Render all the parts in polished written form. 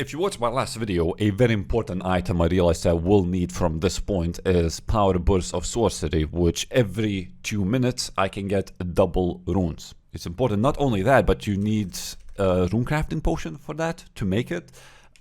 If you watched my last video, a very important item I realized I will need from this point is power burst of sorcery, which every 2 minutes I can get double runes. It's important not only that, but you need a rune crafting potion for that to make it.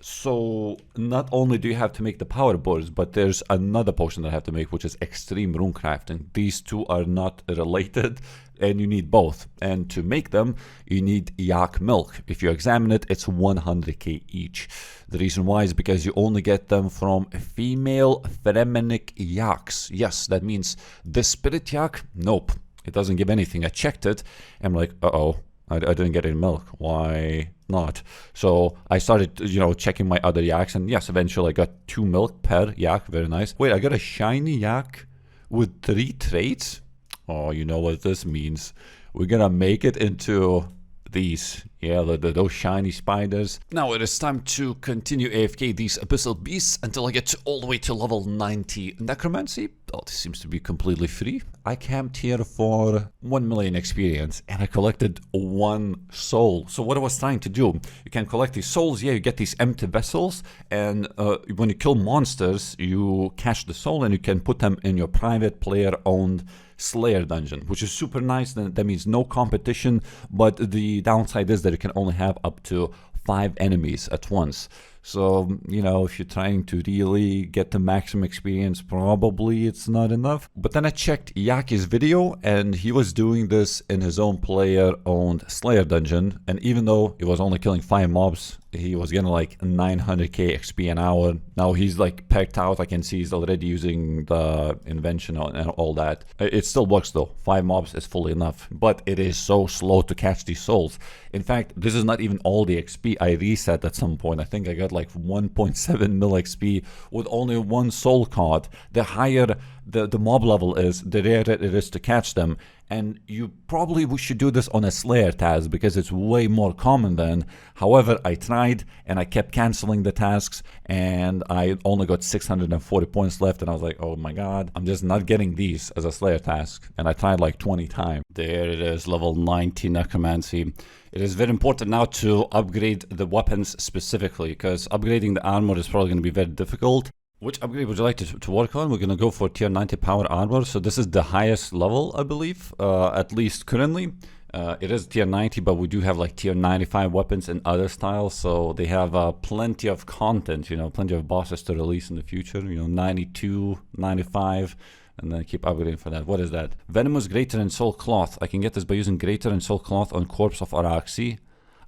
So not only do you have to make the power burst, but there's another potion that I have to make, which is extreme rune crafting. These two are not related, and you need both. And to make them, you need yak milk. If you examine it, it's 100k each. The reason why is because you only get them from female pheromonic yaks. Yes, that means the spirit yak, nope, it doesn't give anything. I checked it, and I'm like, uh-oh, I didn't get any milk. Why not? So I started, checking my other yaks, and yes, eventually I got 2 milk per yak. Very nice. Wait, I got a shiny yak with 3 traits? Oh, you know what this means. We're gonna make it into these. Yeah, those shiny spiders. Now it is time to continue AFK these abyssal beasts until I get all the way to level 90 necromancy. Oh, this seems to be completely free. I camped here for 1 million experience and I collected 1 soul. So what I was trying to do, you can collect these souls, yeah, you get these empty vessels, and when you kill monsters, you catch the soul and you can put them in your private player-owned Slayer dungeon, which is super nice. That means no competition, but the downside is that you can only have up to 5 enemies at once. So, if you're trying to really get the maximum experience, probably it's not enough. But then I checked Yaki's video, and he was doing this in his own player-owned Slayer dungeon. And even though he was only killing 5 mobs, he was getting like 900k XP an hour. Now he's like pegged out. I can see he's already using the invention and all that. It still works though. 5 mobs is fully enough. But it is so slow to catch these souls. In fact, this is not even all the XP. I reset at some point. I think I got like 1.7 mil XP with only 1 soul caught. The higher the mob level is, the rarer it is to catch them. And you probably should do this on a Slayer task because it's way more common then. However, I tried and I kept canceling the tasks and I only got 640 points left, and I was like, oh my god, I'm just not getting these as a Slayer task. And I tried like 20 times. There it is, level 90 necromancy. It is very important now to upgrade the weapons specifically, because upgrading the armor is probably going to be very difficult. Which upgrade would you like to work on? We're going to go for tier 90 power armor. So this is the highest level, I believe, at least currently. It is tier 90, but we do have like tier 95 weapons and other styles. So they have plenty of content, plenty of bosses to release in the future. 92, 95, and then keep upgrading for that. What is that? Venomous Greater and Soul Cloth. I can get this by using Greater and Soul Cloth on Corpse of Araxi.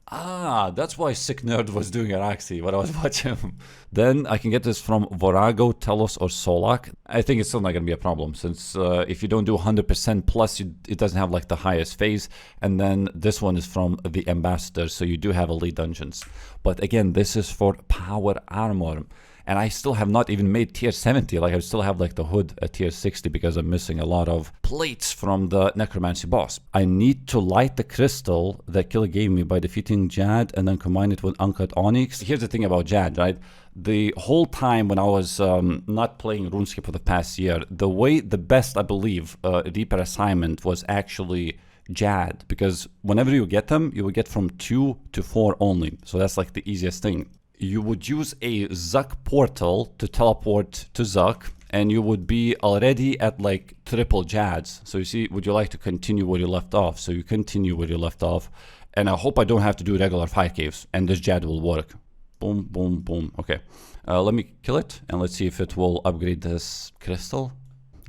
Ah, that's why Sick Nerd was doing Araxi when I was watching him. Then I can get this from Vorago, Telos, or Solak. I think it's still not going to be a problem, since if you don't do 100% plus, it doesn't have like the highest phase. And then this one is from the Ambassador, so you do have elite dungeons. But again, this is for power armor. And I still have not even made tier 70. Like I still have like the hood at tier 60 because I'm missing a lot of plates from the necromancy boss. I need to light the crystal that Kiln gave me by defeating Jad and then combine it with uncut onyx. Here's the thing about Jad, right? The whole time when I was not playing RuneScape for the past year, the best, I believe, Reaper assignment was actually Jad, because whenever you get them, you will get from 2 to 4 only. So that's like the easiest thing. You would use a Zuck portal to teleport to Zuck, and you would be already at like triple Jads. So you see, would you like to continue where you left off? So you continue where you left off. And I hope I don't have to do regular fire caves, and this Jad will work. Boom, boom, boom. Okay, let me kill it, and let's see if it will upgrade this crystal.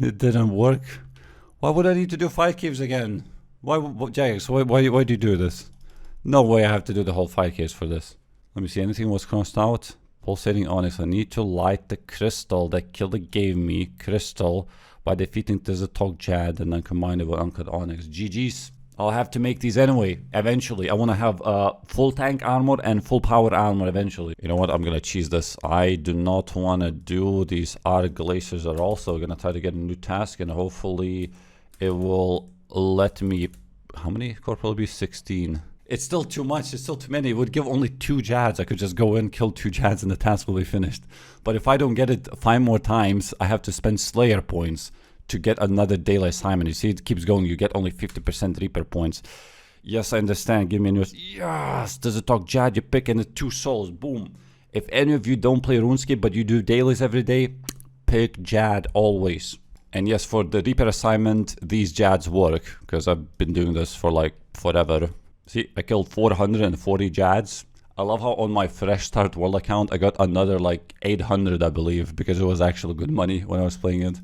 It didn't work. Why would I need to do fire caves again? Why Jax, why do you do this? No way I have to do the whole fire caves for this. Let me see, anything was crossed out? Pulsating onyx. I need to light the crystal that Kiln gave me, crystal, by defeating TzTok-Jad and then combine it with uncut onyx. GG's. I'll have to make these anyway, eventually. I want to have full tank armor and full power armor eventually. You know what? I'm going to cheese this. I do not want to do these art glaciers are also going to try to get a new task, and hopefully it will let me... How many corporal will be? 16. It's still too much. It's still too many. It would give only 2 Jads. I could just go in, kill 2 Jads, and the task will be finished. But if I don't get it 5 more times, I have to spend Slayer points to get another daily assignment. You see, it keeps going. You get only 50% Reaper points. Yes, I understand. Give me a news. Yes, TzTok-Jad. You pick in the 2 souls. Boom. If any of you don't play RuneScape but you do dailies every day, pick Jad always. And yes, for the repair assignment, these Jads work, because I've been doing this for like forever. See, I killed 440 Jads. I love how on my fresh start world account, I got another like 800, I believe, because it was actually good money when I was playing it.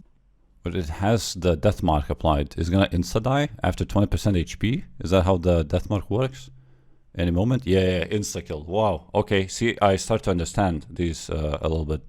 But it has the death mark applied. It's gonna insta-die after 20% HP? Is that how the death mark works? Any moment? Yeah, insta-kill. Wow. Okay, see, I start to understand these a little bit.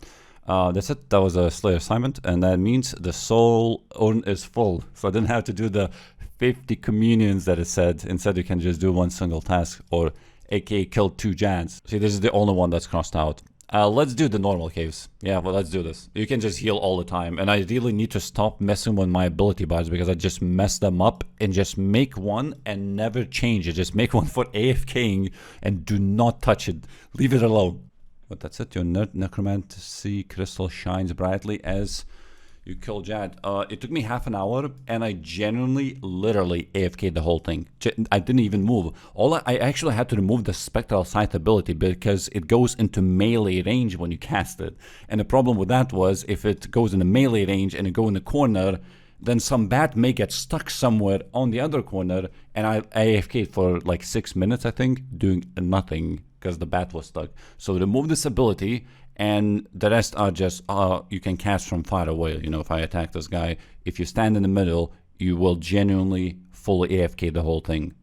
That's it. That was a Slayer assignment, and that means the soul urn is full. So I didn't have to do the 50 communions that it said. Instead, you can just do one single task, or aka kill 2 Jads. See, this is the only one that's crossed out. Let's do the normal caves. Yeah, well, let's do this. You can just heal all the time, and I really need to stop messing with my ability bars because I just mess them up, and just make one and never change it. Just make one for AFKing and do not touch it. Leave it alone. But that's it. Your necromancy crystal shines brightly as you kill Jad. It took me half an hour, and I genuinely, literally AFK'd the whole thing. I didn't even move. I actually had to remove the spectral sight ability because it goes into melee range when you cast it. And the problem with that was if it goes into melee range and it goes in the corner, then some bat may get stuck somewhere on the other corner, and I AFK'd for like 6 minutes, I think, doing nothing because the bat was stuck. So remove this ability, and the rest are just, you can cast from far away. You know, if I attack this guy, if you stand in the middle, you will genuinely fully AFK the whole thing.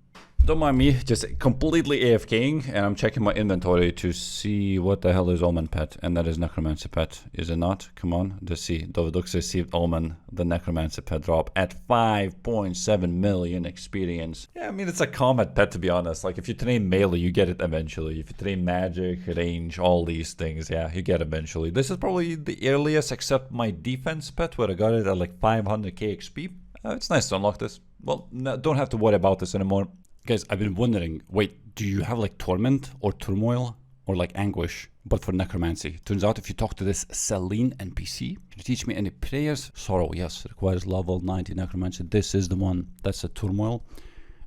Don't mind me, just completely AFKing, and I'm checking my inventory to see what the hell is Omen pet, and that is Necromancy pet, is it not? Come on, let's see. Dovidux received Omen, the Necromancy pet drop, at 5.7 million experience. Yeah, I mean, it's a combat pet, to be honest. Like, if you train melee, you get it eventually. If you train magic, range, all these things, yeah, you get it eventually. This is probably the earliest, except my defense pet, where I got it at like 500k XP. It's nice to unlock this. Well, no, don't have to worry about this anymore. Guys, I've been wondering, wait, do you have like Torment or Turmoil or like Anguish, but for Necromancy? Turns out if you talk to this Selene NPC, can you teach me any prayers? Sorrow, yes, requires level 90 Necromancy. This is the one. That's a Turmoil,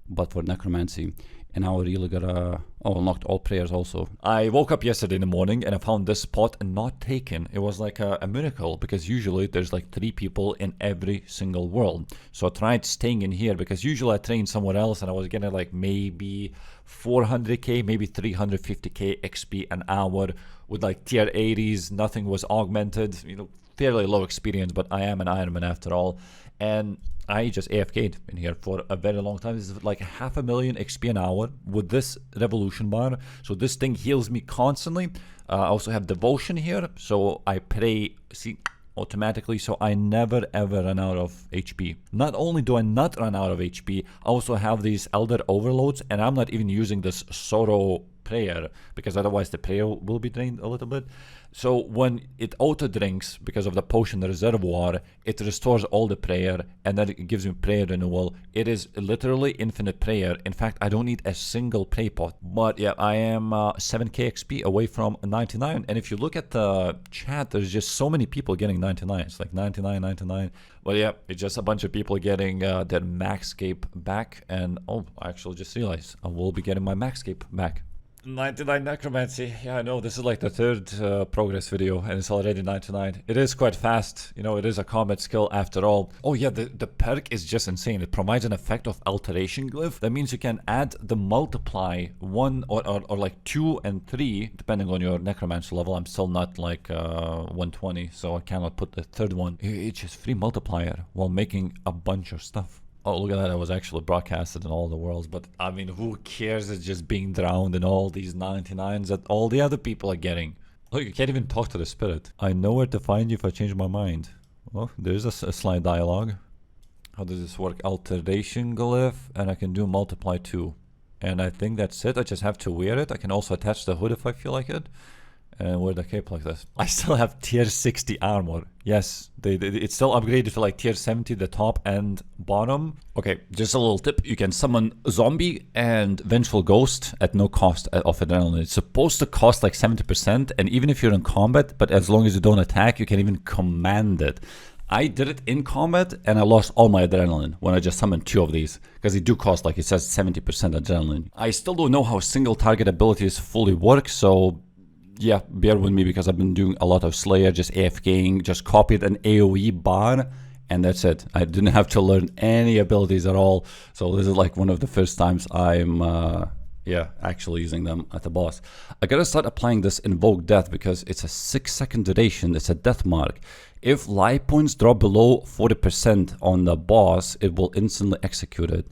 but for Necromancy. And now I really gotta... Oh, unlocked all prayers also. I woke up yesterday in the morning and I found this spot not taken. It was like a miracle, because usually there's like 3 people in every single world. So I tried staying in here because usually I trained somewhere else and I was getting like maybe 400k, maybe 350k XP an hour with like tier 80s. Nothing was augmented, you know, fairly low experience, but I am an Ironman after all. And I just AFK'd in here for a very long time. This is like 500,000 XP an hour with this revolution bar. So this thing heals me constantly. I also have devotion here, so I pray, see, automatically, so I never ever run out of HP. Not only do I not run out of HP, I also have these elder overloads, and I'm not even using this sorrow prayer, because otherwise the prayer will be drained a little bit. So when it auto drinks, because of the potion reservoir, it restores all the prayer, and then it gives me prayer renewal. It is literally infinite prayer. In fact, I don't need a single pray pot. But yeah, I am 7k XP away from 99, and if you look at the chat, there's just so many people getting 99. It's like 99, 99. But yeah, it's just a bunch of people getting their maxscape back, and oh, I actually just realized I will be getting my maxscape back. 99 necromancy. Yeah, I know, this is like the 3rd progress video and it's already 99. It is quite fast, you know, it is a combat skill after all. Oh yeah, the perk is just insane. It provides an effect of alteration glyph. That means you can add the multiply 1 or like 2 and 3 depending on your necromancy level. I'm still not like 120, so I cannot put the 3rd one. It's just free multiplier while making a bunch of stuff. Oh, look at that, it was actually broadcasted in all the worlds, but I mean, who cares? It's just being drowned in all these 99s that all the other people are getting. Look, you can't even talk to the spirit. I know where to find you if I change my mind. Oh, there's a slight dialogue. How does this work? Alteration glyph, and I can do multiply 2. And I think that's it. I just have to wear it. I can also attach the hood if I feel like it. And wear the cape like this. I still have tier 60 armor. Yes, it's still upgraded to like tier 70, the top and bottom. Okay, just a little tip. You can summon zombie and vengeful ghost at no cost of adrenaline. It's supposed to cost like 70%, and even if you're in combat, but as long as you don't attack, you can even command it. I did it in combat and I lost all my adrenaline when I just summoned 2 of these, because they do cost, like it says, 70% adrenaline. I still don't know how single target abilities fully work, so yeah, bear with me because I've been doing a lot of Slayer, just AFKing, just copied an AoE bar, and that's it. I didn't have to learn any abilities at all. So this is like one of the first times I'm, yeah, actually using them at the boss. I gotta start applying this Invoke Death because it's a 6-second duration. It's a death mark. If life points drop below 40% on the boss, it will instantly execute it.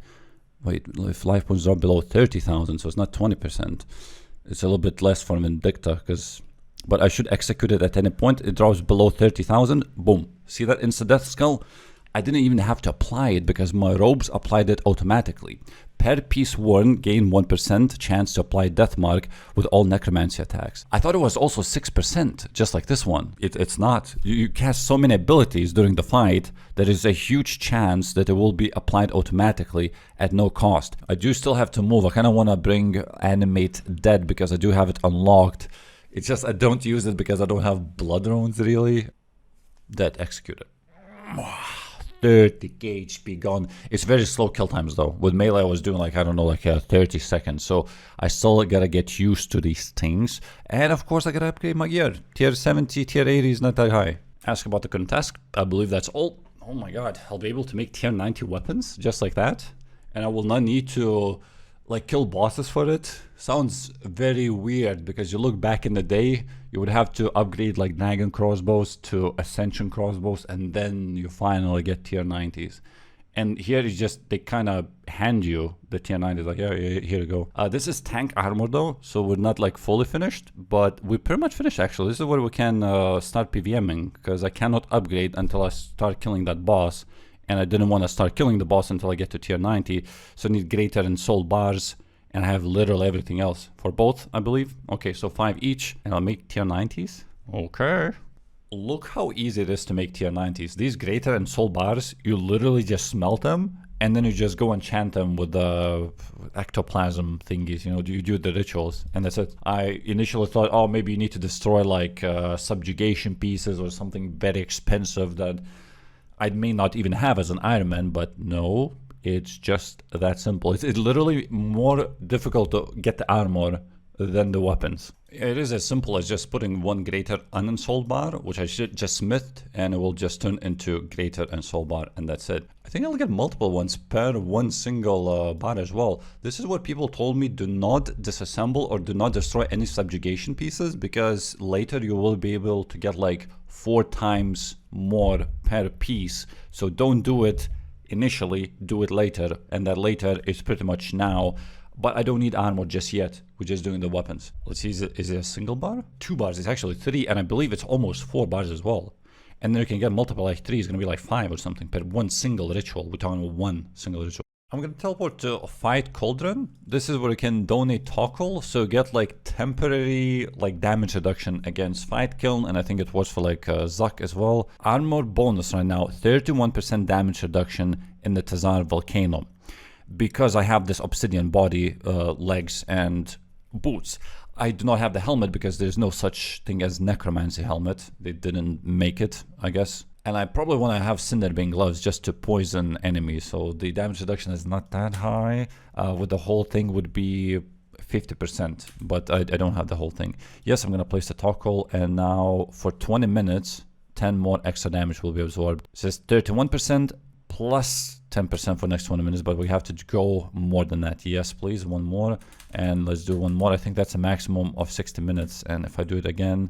Wait, if life points drop below 30,000, so it's not 20%. It's a little bit less for Vindicta, but I should execute it at any point. It drops below 30,000. Boom. See that insta-death skull? I didn't even have to apply it because my robes applied it automatically. Per piece worn, gain 1% chance to apply death mark with all necromancy attacks. I thought it was also 6%, just like this one. It's not. You cast so many abilities during the fight, there is a huge chance that it will be applied automatically at no cost. I do still have to move. I kind of want to bring Animate Dead because I do have it unlocked. It's just I don't use it because I don't have blood runes really. Dead executed. 30k HP gone. It's very slow kill times though. With melee I was doing like, I don't know, like 30 seconds. So I still gotta get used to these things. And of course I gotta upgrade my gear. Tier 70, tier 80 is not that high. Ask about the current task. I believe that's all. Oh my god, I'll be able to make tier 90 weapons just like that. And I will not need to like kill bosses for it. Sounds very weird because you look back in the day, you would have to upgrade like Dragon crossbows to Ascension crossbows and then you finally get tier 90s. And here is just, they kind of hand you the tier 90s, like, yeah, here you go. This is tank armor though, so we're not like fully finished, but we're pretty much finished actually. This is where we can start PVMing because I cannot upgrade until I start killing that boss. And I didn't want to start killing the boss until I get to tier 90. So I need greater and soul bars. And I have literally everything else for both, I believe. Okay, so 5 each. And I'll make tier 90s. Okay. Look how easy it is to make tier 90s. These greater and soul bars, you literally just smelt them. And then you just go and chant them with the ectoplasm thingies. You know, you do the rituals. And that's it. I initially thought, oh, maybe you need to destroy like subjugation pieces or something very expensive that I may not even have as an Iron Man, but no, it's just that simple. It's literally more difficult to get the armor than the weapons. It is as simple as just putting one greater and soul bar, which I should just smithed, and it will just turn into greater and soul bar, and that's it. I think I'll get multiple ones per one single bar as well. This is what people told me: do not disassemble or do not destroy any subjugation pieces, because later you will be able to get like 4 times more per piece. So don't do it initially, do it later, and that later is pretty much now. But I don't need armor just yet. We're just doing the weapons. Let's see, is it a single bar? 2 bars, it's actually 3, and I believe it's almost 4 bars as well. And then you can get multiple, like 3 is gonna be like 5 or something per one single ritual. We're talking about one single ritual. I'm gonna teleport to Fight Cauldron. This is where you can donate toggle, so get like temporary like damage reduction against Fight Kiln, and I think it was for like Zuck as well. Armor bonus right now, 31% damage reduction in the Tazar Volcano. Because I have this obsidian body, legs and boots. I do not have the helmet because there's no such thing as necromancy helmet. They didn't make it, I guess. And I probably want to have Cinderbane gloves just to poison enemies, so the damage reduction is not that high. With the whole thing would be 50%, but I don't have the whole thing. Yes, I'm going to place the toggle, and now for 20 minutes, 10 more extra damage will be absorbed. It says 31% plus 10% for next 20 minutes, but we have to go more than that. Yes, please, one more, and let's do one more. I think that's a maximum of 60 minutes, and if I do it again,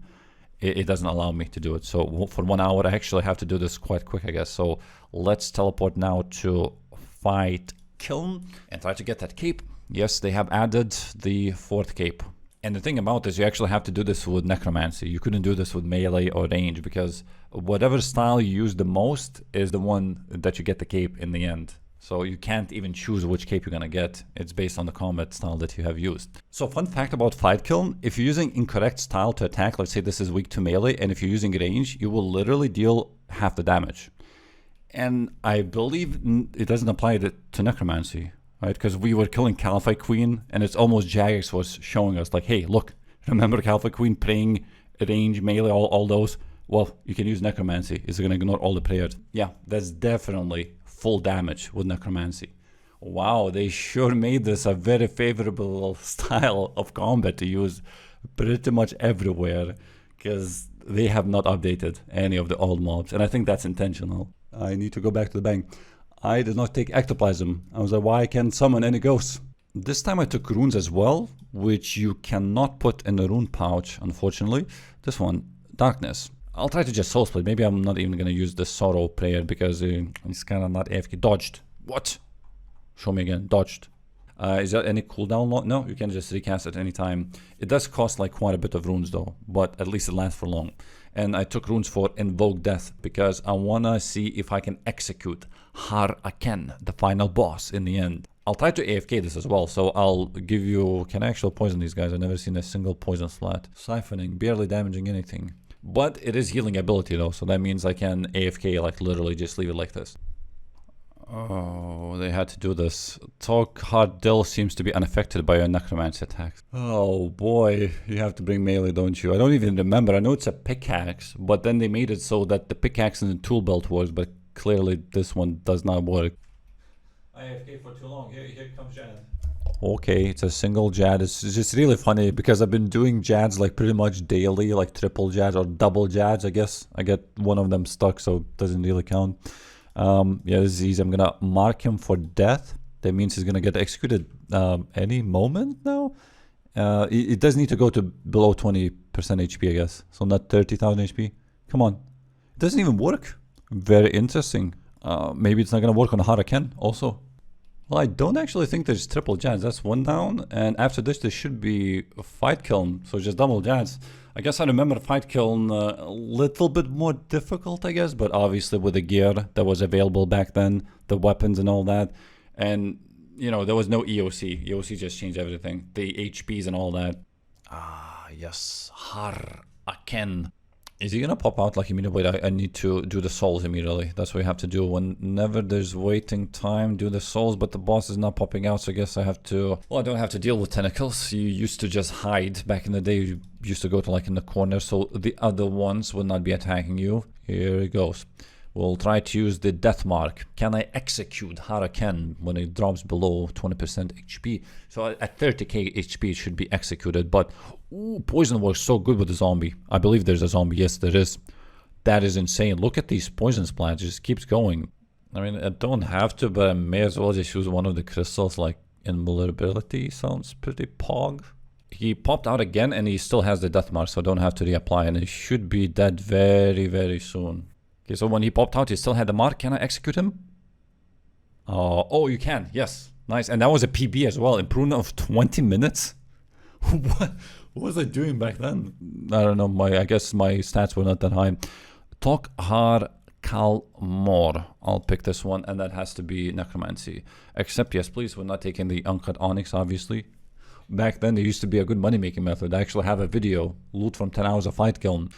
it doesn't allow me to do it. So for 1 hour, I actually have to do this quite quick, I guess. So let's teleport now to Fight Kiln and try to get that cape. Yes, they have added the 4th cape. And the thing about this, you actually have to do this with necromancy. You couldn't do this with melee or range, because whatever style you use the most is the one that you get the cape in the end. So you can't even choose which cape you're gonna get. It's based on the combat style that you have used. So fun fact about Fight Kiln, if you're using incorrect style to attack, let's say this is weak to melee, and if you're using range, you will literally deal half the damage. And I believe it doesn't apply to necromancy, right? Because we were killing Calphite Queen, and it's almost Jagex was showing us like, hey, look, remember Calphite Queen praying, range, melee, all those? Well, you can use necromancy. It's gonna ignore all the prayers. Yeah, that's definitely full damage with necromancy. Wow, they sure made this a very favorable style of combat to use pretty much everywhere because they have not updated any of the old mobs, and I think that's intentional. I need to go back to the bank. I did not take ectoplasm. I was like, why I can't summon any ghosts? This time I took runes as well, which you cannot put in a rune pouch, unfortunately. This one, darkness. I'll try to just soul split. Maybe I'm not even going to use the sorrow prayer because it's kind of not AFK. Dodged. What? Show me again. Dodged. Is there any cooldown? No, you can just recast at any time. It does cost like quite a bit of runes though, but at least it lasts for long. And I took runes for Invoke Death because I want to see if I can execute Har Aken, the final boss in the end. I'll try to AFK this as well, so I'll give you... Can I actually poison these guys? I've never seen a single poison splat. Siphoning, barely damaging anything. But it is healing ability though, so that means I can AFK, like literally just leave it like this. Oh, they had to do this. TzTok-Jad seems to be unaffected by your necromancy attacks. Oh boy, you have to bring melee, don't you? I don't even remember. I know it's a pickaxe, but then they made it so that the pickaxe in the tool belt works, but clearly this one does not work. I AFK for too long. Here comes Jad. Okay, it's a single Jad. It's just really funny because I've been doing Jads like pretty much daily, like triple Jads or double Jads, I guess. I get one of them stuck, so it doesn't really count. Yeah, this is easy. I'm gonna mark him for death. That means he's gonna get executed any moment now. It does need to go to below 20% HP, I guess. So not 30,000 HP. Come on. It doesn't even work. Very interesting. Maybe it's not gonna work on Haraken also. Well, I don't actually think there's triple Jads. That's one down. And after this, there should be a fight kiln. So just double Jads. I guess I remember Fight Kiln a little bit more difficult, I guess, but obviously with the gear that was available back then, the weapons and all that, and, you know, there was no EOC. EOC just changed everything. The HPs and all that. Ah, yes. Har Aken. Is he gonna pop out like immediately? Wait, I need to do the souls immediately. That's what we have to do. Whenever there's waiting time, do the souls, but the boss is not popping out, so I guess I have to... Well, I don't have to deal with tentacles. You used to just hide. Back in the day, you used to go to like in the corner, so the other ones will not be attacking you. Here it goes. We'll try to use the death mark. Can I execute Haraken when it drops below 20% HP? So at 30k HP it should be executed, but ooh, poison works so good with the zombie. I believe there's a zombie. Yes, there is. That is insane. Look at these poison splats. It just keeps going. I mean, I don't have to, but I may as well just use one of the crystals, like invulnerability. Sounds pretty pog. He popped out again and he still has the death mark, so I don't have to reapply, and he should be dead very, very soon. Okay, so when he popped out, he still had the mark. Can I execute him? Oh, you can. Yes. Nice. And that was a PB as well. Improvement of 20 minutes? What was I doing back then? I don't know. I guess my stats were not that high. Tok-Har Kalmor. I'll pick this one, and that has to be necromancy. Except, yes, please, we're not taking the uncut onyx, obviously. Back then, there used to be a good money-making method. I actually have a video, loot from 10 hours of fight kiln.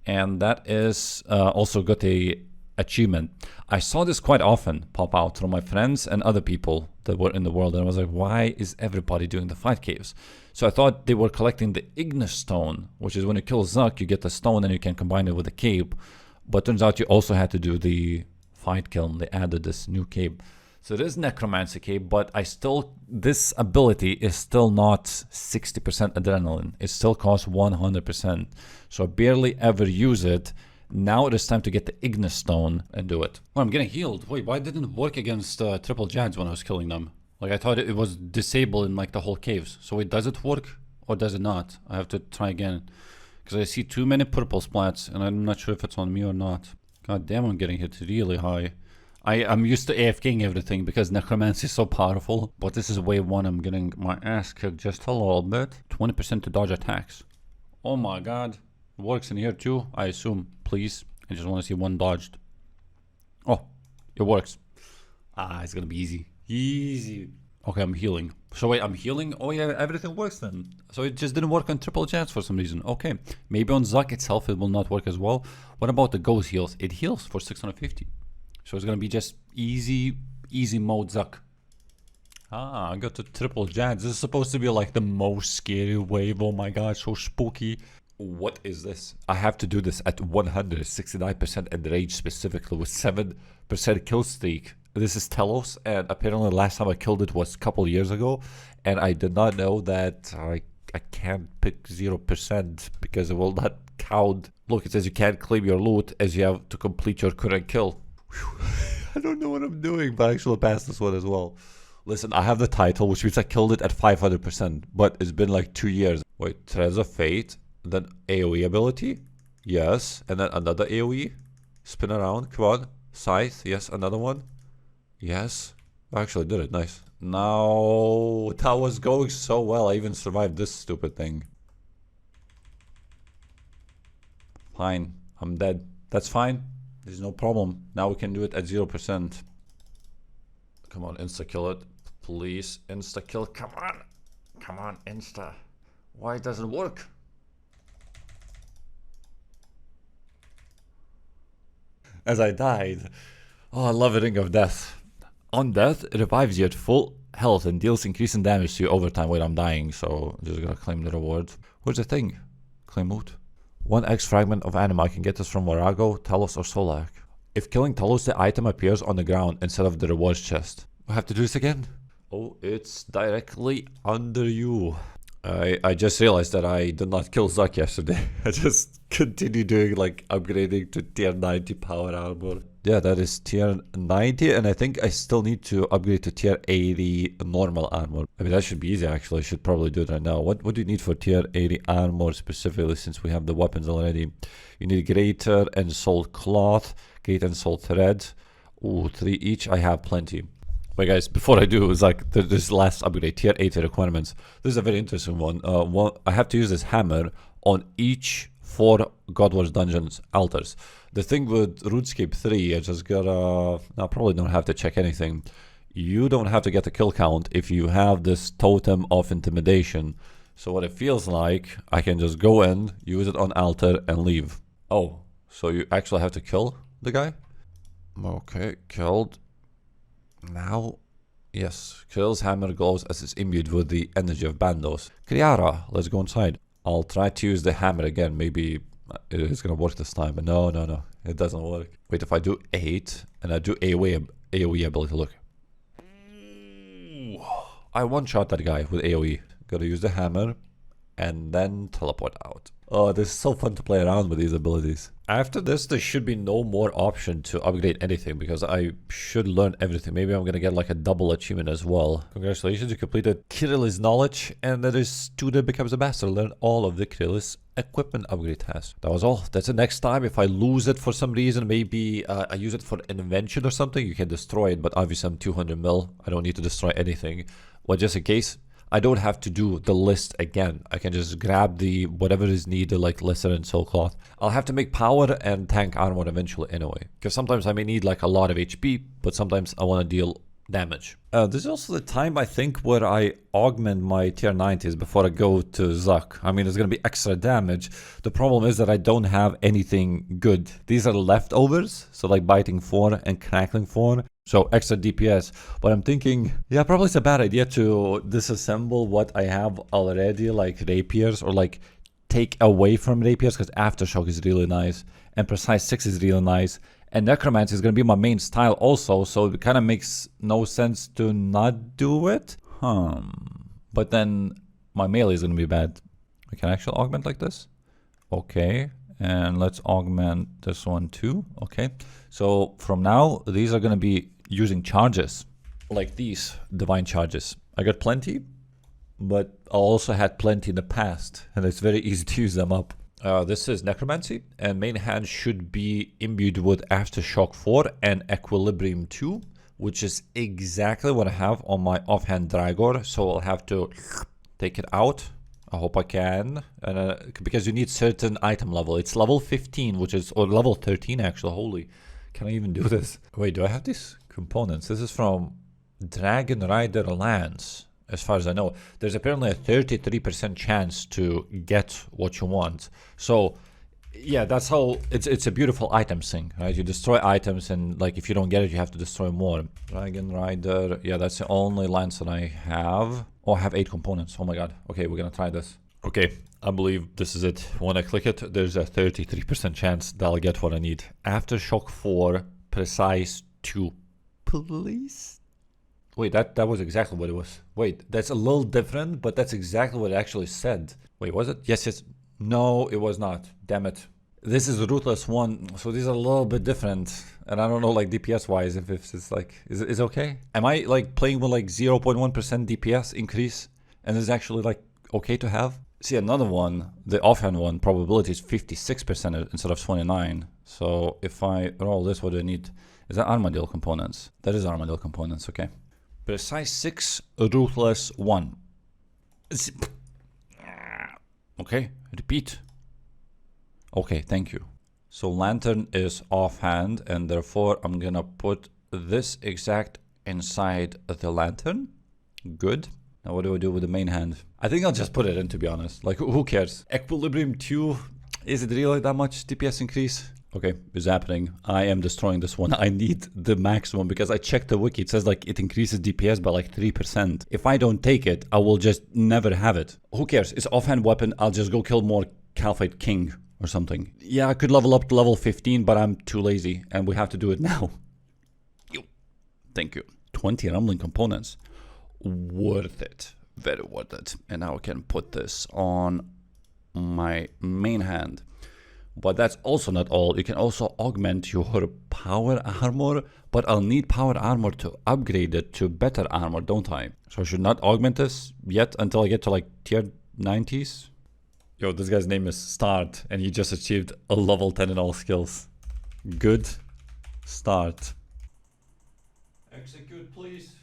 And that is also got a achievement. I saw this quite often pop out from my friends and other people that were in the world, and I was like, why is everybody doing the fight caves? So I thought they were collecting the Igneous stone, which is when you kill Zuck, you get the stone and you can combine it with a cape. But turns out you also had to do the fight kiln. They added this new cape. So it is necromancy cape, but this ability is still not 60% adrenaline. It still costs 100%. So I barely ever use it. Now it is time to get the Igneous stone and do it. Oh, I'm getting healed. Wait, why didn't it work against triple Jads when I was killing them? Like, I thought it was disabled in like the whole caves. So wait, does it work or does it not? I have to try again. Because I see too many purple splats and I'm not sure if it's on me or not. God damn, I'm getting hit really high. I'm used to AFKing everything because necromancy is so powerful. But this is wave 1. I'm getting my ass kicked just a little bit. 20% to dodge attacks. Oh my god. It works in here too, I assume. Please. I just want to see one dodged. Oh, it works. Ah, it's gonna be easy. Easy. Okay, I'm healing. So wait, I'm healing? Oh yeah, everything works then. So it just didn't work on triple Jads for some reason. Okay. Maybe on Zuck itself it will not work as well. What about the ghost heals? It heals for 650. So it's gonna be just easy mode Zuck. Ah, I got the triple Jads. This is supposed to be like the most scary wave. Oh my god, so spooky. What is this? I have to do this at 169% enrage specifically with 7% kill streak. This is Telos, and apparently the last time I killed it was a couple years ago, and I did not know that I I can't pick 0% because it will not count. Look, it says you can't claim your loot as you have to complete your current kill. I don't know what I'm doing, but I actually passed this one as well. Listen, I have the title, which means I killed it at 500%, but it's been like 2 years. Wait, Threads of Fate, then AoE ability, yes, and then another AoE, spin around, come on, Scythe, yes, another one, yes, I actually did it, nice. No, that was going so well, I even survived this stupid thing. Fine, I'm dead, that's fine, there's no problem, now we can do it at 0%. Come on, insta-kill it. Please, insta-kill. Come on. Come on, insta. Why doesn't it work? As I died. Oh, I love a Ring of Death. On death, it revives you at full health and deals increasing damage to you over time. Wait, I'm dying, so I'm just gonna claim the reward. Where's the thing? Claim loot. 1x fragment of anima. I can get this from Varago, Telos, or Solak. If killing Telos, the item appears on the ground instead of the rewards chest. I have to do this again? Oh, it's directly under you. I just realized that I did not kill Zuck yesterday. I just continued doing like upgrading to tier 90 power armor. Yeah, that is tier 90, and I think I still need to upgrade to tier 80 normal armor. I mean, that should be easy actually. I should probably do it right now. What do you need for tier 80 armor specifically, since we have the weapons already? You need greater and soul cloth, greater and soul thread. Ooh, 3 each. I have plenty. Wait guys, before I do, it's like this last upgrade, tier 80 requirements. This is a very interesting one. I have to use this hammer on each 4 God Wars dungeons altars. The thing with RuneScape 3, I just gotta... I probably don't have to check anything. You don't have to get the kill count if you have this totem of intimidation. So what it feels like, I can just go in, use it on altar, and leave. Oh, so you actually have to kill the guy? Okay, killed. Now, yes, kills hammer glows as it's imbued with the energy of Bandos. Kriara, let's go inside. I'll try to use the hammer again. Maybe it is gonna work this time. But no, it doesn't work. Wait, if I do 8 and I do AoE ability, look. I one-shot that guy with AoE. Gotta use the hammer and then teleport out. Oh, this is so fun to play around with these abilities. After this, there should be no more option to upgrade anything because I should learn everything. Maybe I'm gonna get like a double achievement as well. Congratulations, you completed Kirill's knowledge, and that is student becomes a master. Learn all of the Kirill's equipment upgrade tasks. That was all. That's it. Next time, if I lose it for some reason, maybe I use it for an invention or something, you can destroy it, but obviously I'm 200 mil. I don't need to destroy anything. Well, just in case, I don't have to do the list again. I can just grab the whatever is needed, like lesser and soul cloth. I'll have to make power and tank armor eventually anyway, because sometimes I may need like a lot of HP, but sometimes I want to deal damage. This is also the time I think where I augment my tier 90s before I go to Zuck. I mean, it's going to be extra damage. The problem is that I don't have anything good. These are leftovers, so like biting 4 and crackling 4. So extra DPS, but I'm thinking, yeah, probably it's a bad idea to disassemble what I have already, like rapiers, or like take away from rapiers, because Aftershock is really nice, and Precise 6 is really nice, and Necromancy is going to be my main style also, so it kind of makes no sense to not do it. But then my melee is going to be bad. We can actually augment like this. Okay. And let's augment this one too. Okay. So from now, these are going to be using charges like these divine charges. I got plenty, but I also had plenty in the past, and it's very easy to use them up. This is Necromancy, and main hand should be imbued with Aftershock 4 and Equilibrium 2, which is exactly what I have on my offhand Dragor, so I'll have to take it out. I hope I can, and because you need certain item level. It's level 15, which is, or level 13 actually. Holy, can I even do this? Wait, do I have these components? This is from Dragon Rider Lance, as far as I know. There's apparently a 33% chance to get what you want. So yeah, that's how it's a beautiful item thing, right? You destroy items, and like if you don't get it, you have to destroy more. Dragon Rider, yeah, that's the only lance that I have. Oh, I have 8 components. Oh my god. Okay, we're gonna try this. Okay, I believe this is it. When I click it, there's a 33% chance that I'll get what I need. Aftershock 4, Precise 2. Please? Wait, that was exactly what it was. Wait, that's a little different, but that's exactly what it actually said. Wait, was it? Yes, yes. No, it was not. Damn it. This is Ruthless 1, so these are a little bit different. And I don't know, like, DPS-wise, if it's like... Is it okay? Am I, like, playing with, like, 0.1% DPS increase? And it's actually, like, okay to have? See, another one, the offhand one, probability is 56% instead of 29. So if I roll this, what do I need? Is that Armadillo components? That is Armadillo components, okay. Precise 6, Ruthless 1. Okay, repeat. Okay, thank you. So Lantern is offhand, and therefore I'm gonna put this exact inside the Lantern. Good. Now what do I do with the main hand? I think I'll just put it in, to be honest. Like, who cares? Equilibrium 2, is it really that much DPS increase? Okay, it's happening. I am destroying this one. I need the maximum because I checked the wiki. It says like it increases DPS by like 3%. If I don't take it, I will just never have it. Who cares? It's offhand weapon. I'll just go kill more Caliphate King or something. Yeah, I could level up to level 15, but I'm too lazy and we have to do it now. Thank you. 20 rumbling components. Worth it. Very worth it. And now I can put this on my main hand. But that's also not all. You can also augment your power armor, but I'll need power armor to upgrade it to better armor, don't I? So I should not augment this yet until I get to like tier 90s. Yo, this guy's name is Start, and he just achieved a level 10 in all skills. Good start. Execute, please.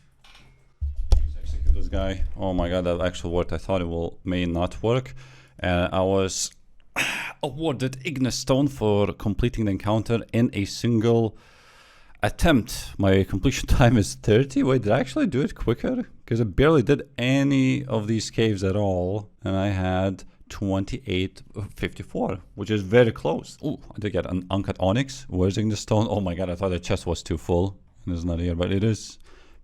Please execute this guy. Oh my god, that actually worked. I thought it may not work. I was awarded Igneous Stone for completing the encounter in a single attempt. My completion time is 30. Wait, did I actually do it quicker? Because I barely did any of these caves at all. And I had 28:54, which is very close. Oh, I did get an uncut onyx. Where's Igneous Stone? Oh my god, I thought the chest was too full. And it's not here, but it is.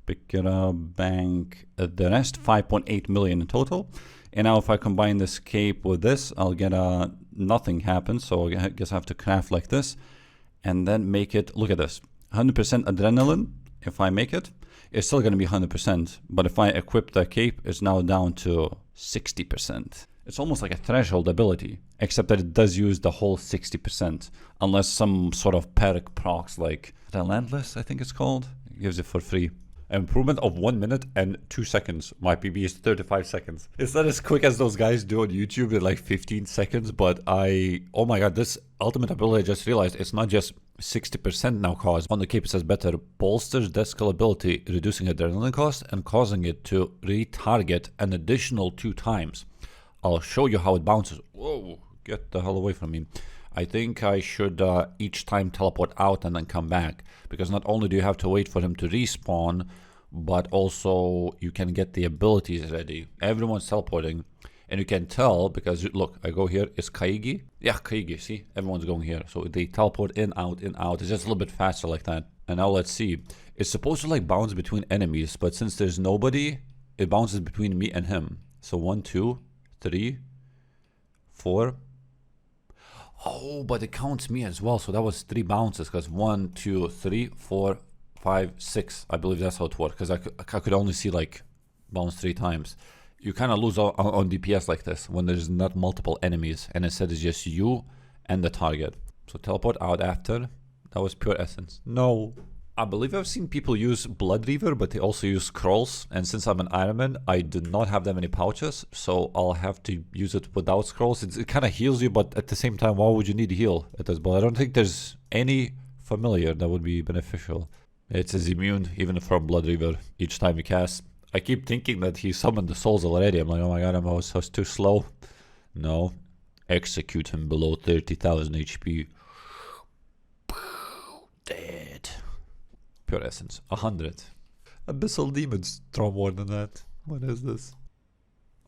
Pick it up, bank the rest. 5.8 million in total. And now if I combine this cape with this, I'll get a nothing happens. So I guess I have to craft like this and then make it, look at this, 100% adrenaline. If I make it, it's still going to be 100%. But if I equip the cape, it's now down to 60%. It's almost like a threshold ability, except that it does use the whole 60%, unless some sort of perk procs like Relentless, I think it's called. It gives it for free. Improvement of 1 minute and 2 seconds. My PB is 35 seconds. It's not as quick as those guys do on YouTube in like 15 seconds, but oh my god, this ultimate ability I just realized it's not just 60% now cost. On the cape it says better bolsters death skill ability, reducing adrenaline cost and causing it to retarget an additional 2 times. I'll show you how it bounces. Whoa, get the hell away from me. I think I should each time teleport out and then come back, because not only do you have to wait for him to respawn, but also you can get the abilities ready. Everyone's teleporting, and you can tell because look, I go here. Is Kaigi? Yeah, Kaigi. See, everyone's going here, so they teleport in, out, in, out. It's just a little bit faster like that. And now let's see. It's supposed to like bounce between enemies, but since there's nobody, it bounces between me and him. So 1, 2, 3, 4. Oh, but it counts me as well. So that was 3 bounces because 1, 2, 3, 4, 5, 6. I believe that's how it works because I could only see like bounce 3 times. You kind of lose on DPS like this when there's not multiple enemies and instead it's just you and the target. So teleport out after. That was pure essence. No. I believe I've seen people use Blood Reaver, but they also use scrolls. And since I'm an Ironman, I do not have that many pouches, so I'll have to use it without scrolls. It kind of heals you, but at the same time, why would you need to heal at this build? I don't think there's any familiar that would be beneficial. It's immune, even from Blood Reaver, each time you cast. I keep thinking that he summoned the souls already. I'm like, oh my god, I was too slow. No. Execute him below 30,000 HP. Dead. Pure essence. 100. Abyssal demons throw more than that. What is this?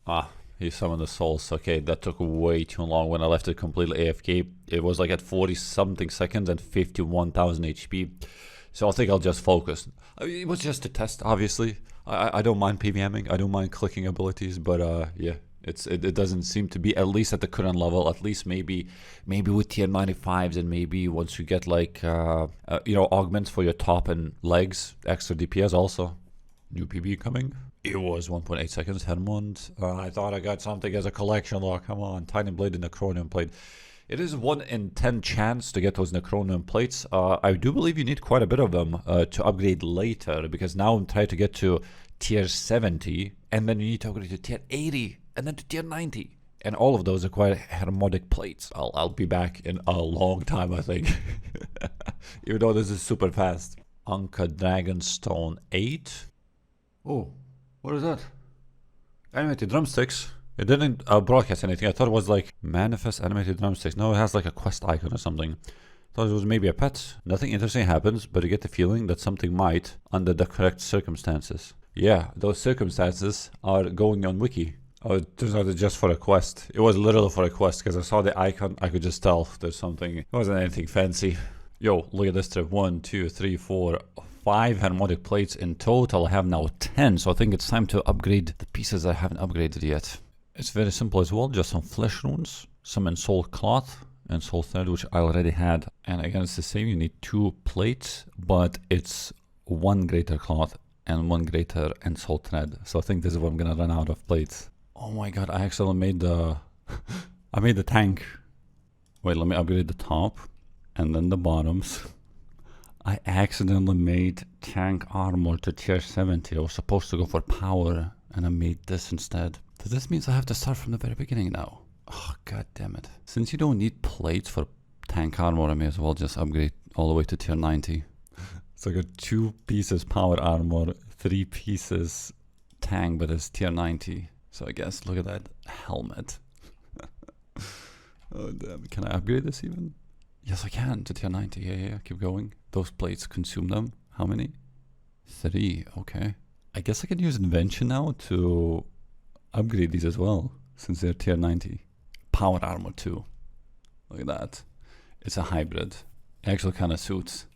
Ah, he summoned the souls. Okay, that took way too long when I left it completely AFK. It was like at 40 something seconds and 51,000 HP. So I think I'll just focus. I mean, it was just a test, obviously. I don't mind PVMing. I don't mind clicking abilities, but yeah. It doesn't seem to be, at least at the current level, at least maybe with tier 95s, and maybe once you get like you know, augments for your top and legs, extra DPS also. New PB coming. It was 1.8 seconds, Hermond. I thought I got something as a collection log. Come on, Tiny Blade and Necronium Plate. It is 1 in 10 chance to get those Necronium Plates. I do believe you need quite a bit of them to upgrade later, because now I'm trying to get to tier 70, and then you need to upgrade to tier 80, and then to tier 90. And all of those require Hermodic Plates. I'll be back in a long time, I think. Even though this is super fast. Anka Dragonstone 8. Oh, what is that? Animated drumsticks. It didn't broadcast anything. I thought it was like manifest animated drumsticks. No, it has like a quest icon or something. Thought it was maybe a pet. Nothing interesting happens, but you get the feeling that something might under the correct circumstances. Yeah, those circumstances are going on wiki. Oh, it turns out it's just for a quest. It was literally for a quest because I saw the icon. I could just tell there's something. It wasn't anything fancy. Yo, look at this trip. 1, 2, 3, 4, 5 Hermodic Plates in total. I have now 10, so I think it's time to upgrade the pieces I haven't upgraded yet. It's very simple as well. Just some flesh runes, some ensouled cloth, and soul thread, which I already had. And again, it's the same. You need 2 plates, but it's 1 greater cloth and 1 greater ensouled thread. So I think this is where I'm gonna run out of plates. Oh my god, I actually made the I made the tank. Wait, let me upgrade the top and then the bottoms. I accidentally made tank armor to tier 70. I was supposed to go for power and I made this instead. So this means I have to start from the very beginning now. Oh god damn it. Since you don't need plates for tank armor, I may as well just upgrade all the way to tier 90. So I got 2 pieces power armor, 3 pieces tank, but it's tier 90. So I guess, look at that helmet. Oh damn, can I upgrade this even? Yes I can, to tier 90, yeah, keep going. Those plates, consume them. How many? 3, okay. I guess I can use invention now to upgrade these as well, since they're tier 90. Power armor too. Look at that. It's a hybrid. It actually kind of suits.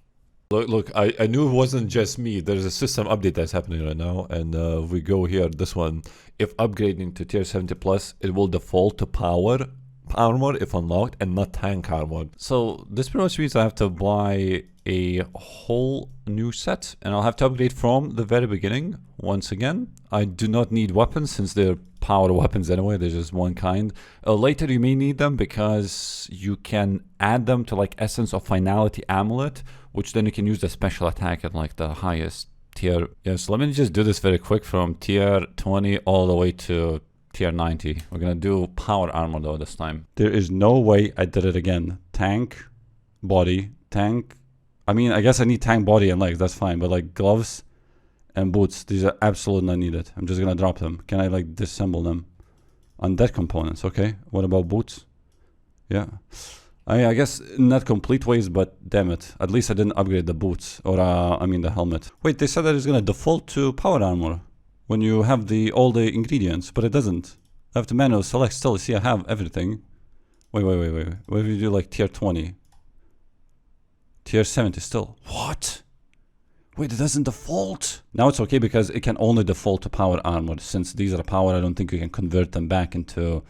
Look, I knew it wasn't just me. There's a system update that's happening right now, and if we go here, this one, if upgrading to tier 70 plus, it will default to power armor if unlocked and not tank armor. So this pretty much means I have to buy a whole new set, and I'll have to upgrade from the very beginning once again. I do not need weapons since they're power weapons anyway. There's just one kind. Later you may need them because you can add them to like Essence of Finality Amulet, which then you can use the special attack at like the highest tier. Yeah, so let me just do this very quick from tier 20 all the way to tier 90. We're gonna do power armor though this time. There is no way I did it again. Tank, body, tank. I mean, I guess I need tank body and legs, that's fine, but like gloves and boots, these are absolutely not needed. I'm just gonna drop them. Can I like disassemble them? Undead components, okay. What about boots? Yeah. I guess not complete ways, but damn it. At least I didn't upgrade the boots, or I mean the helmet. Wait, they said that it's gonna default to power armor when you have all the ingredients, but it doesn't. I have to manually select still. See, I have everything. Wait. What if you do like tier 20? Tier 70 still. What? Wait, it doesn't default? Now it's okay because it can only default to power armor. Since these are power, I don't think you can convert them back into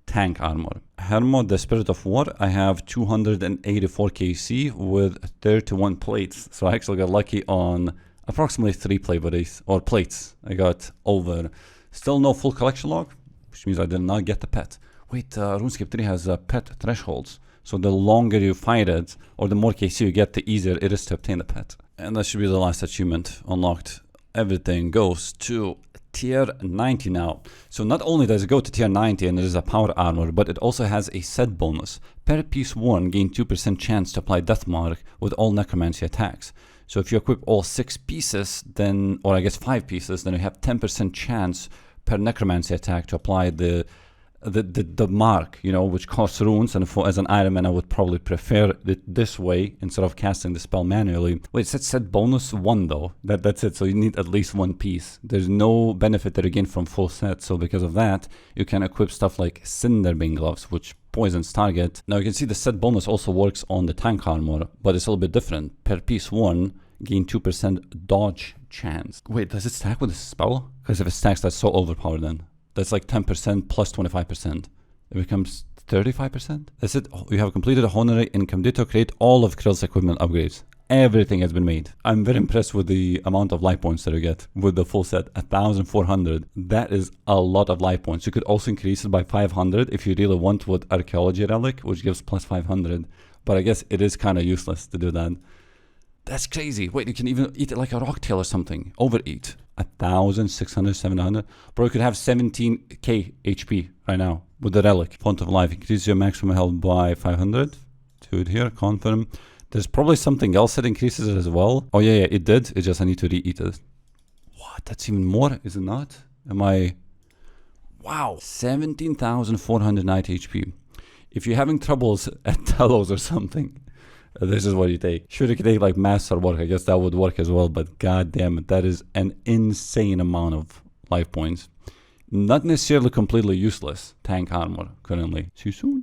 tank armor. Hermod, the Spirit of War, I have 284 KC with 31 plates. So I actually got lucky on approximately 3 plate bodies, or plates. I got over. Still no full collection log, which means I did not get the pet. Wait, RuneScape 3 has pet thresholds. So the longer you fight it, or the more KC you get, the easier it is to obtain the pet. And that should be the last achievement unlocked. Everything goes to tier 90 now. So not only does it go to tier 90 and it is a power armor, but it also has a set bonus. Per piece worn, gain 2% chance to apply Death Mark with all necromancy attacks. So if you equip all 6 pieces, then, or I guess 5 pieces, then you have 10% chance per necromancy attack to apply the mark, you know, which costs runes, and as an item, and I would probably prefer it this way instead of casting the spell manually. Wait, it said set bonus 1 though. That's it. So you need at least 1 piece. There's no benefit that you gain from full set. So because of that, you can equip stuff like Cinderbane gloves, which poisons target. Now you can see the set bonus also works on the tank armor, but it's a little bit different. Per piece 1, gain 2% dodge chance. Wait, does it stack with the spell? Because if it stacks, that's so overpowered then. That's like 10% plus 25%. It becomes 35%. That's it. You have completed a honorary income. Did to create all of Krill's equipment upgrades. Everything has been made. I'm very impressed with the amount of life points that you get with the full set. 1,400. That is a lot of life points. You could also increase it by 500 if you really want with Archaeology Relic, which gives plus 500. But I guess it is kind of useless to do that. That's crazy. Wait, you can even eat it like a rocktail or something. Overeat. 1,600, 700. Bro, you could have 17k HP right now with the Relic. Font of Life. Increase your maximum health by 500. Do it here. Confirm. There's probably something else that increases it as well. Oh yeah, it did. It's just I need to re-eat it. What? That's even more, is it not? Am I... Wow. 17,490 HP. If you're having troubles at Telos or something, this is what you take. Should you take like Master Work, I guess that would work as well. But god damn it, that is an insane amount of life points. Not necessarily completely useless tank armor currently. See you soon.